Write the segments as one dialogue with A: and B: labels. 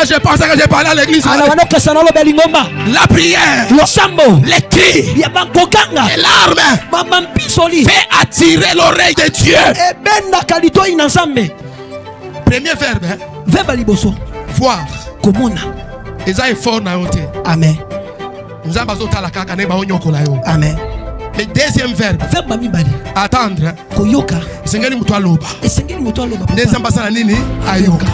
A: je pensais que j'ai parlé à l'église. La prière, les cris, les larmes fait attirer l'oreille de Dieu. Premier verbe, voir.
B: Amen. Amen.
A: Le deuxième verbe, attendre. Sengeli mutu aloba. Ndeza mbasa nini ayoka.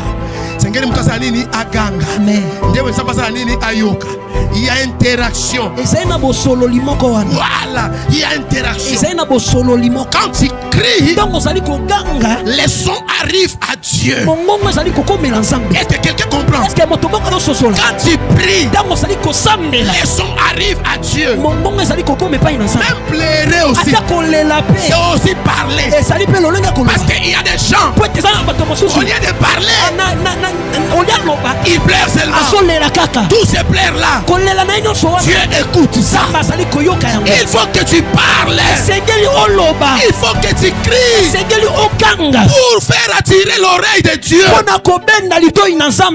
A: Sengeli mutu asa nini aganga.
B: Amen.
A: Ndewe mbasa nini ayoka. Il y a interaction. Voilà, il y a interaction. Quand tu cries, les sons arrivent à Dieu. Est-ce que quelqu'un comprend? Quand tu pries, les sons arrivent à Dieu. Même pleurer aussi, c'est aussi parler. Parce qu'il y a des gens, au lieu de parler, ils pleurent seulement. Tous ces pleurs-là, Dieu écoute ça. Il faut que tu parles. Il faut que tu cries pour faire attirer l'oreille de Dieu.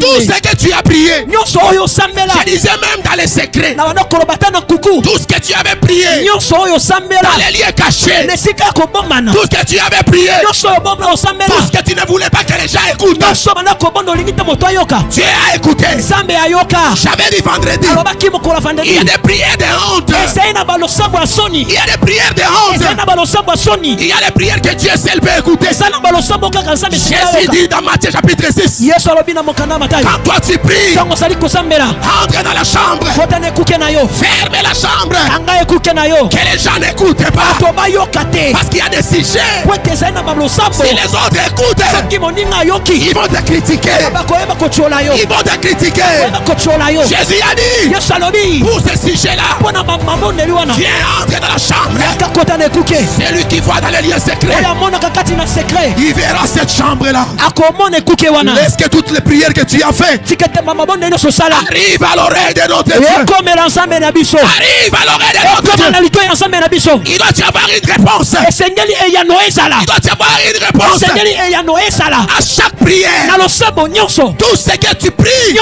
A: Tout ce que tu as prié, je disais même dans les secrets, tout ce que tu avais prié dans les lieux cachés, tout ce que tu avais prié, tout ce que tu ne voulais pas que les gens écoutent, Dieu a écouté. J'avais dit vendredi, il y a des prières de honte. Il y a des prières de honte. Il y a des prières que Dieu seul peut écouter. Jésus dit dans Matthieu chapitre 6, quand toi tu pries, entre dans la chambre, ferme la chambre, que les gens n'écoutent pas, parce qu'il y a des sujets, si les autres écoutent, ils vont te critiquer. Ils vont te critiquer. Jésus a dit, pour ce sujet-là, viens entrer dans la chambre. C'est lui qui voit dans les lieux secrets. Il verra cette chambre-là. Laisse que toutes les prières que tu as faites arrivent à l'oreille de notre Dieu. Arrive à l'oreille de notre Dieu. Il doit y avoir une réponse. Il doit y avoir une réponse à chaque prière. Tout ce que tu pries,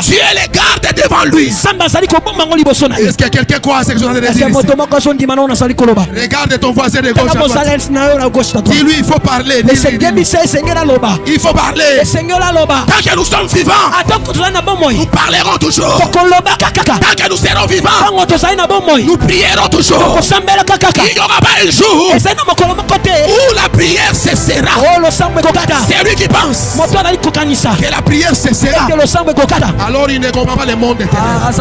A: Dieu les garde devant lui. Est-ce que quelqu'un croit à ce que je viens de dire? Regarde ton voisin de gauche à droite. Dis-lui, il faut parler. Il faut parler. Tant que nous sommes vivants, nous parlerons toujours. Tant que nous serons vivants, nous prierons toujours. Il n'y aura pas un jour où la prière cessera. C'est lui qui pense que la prière cessera. Alors il ne comprend pas le monde éternel.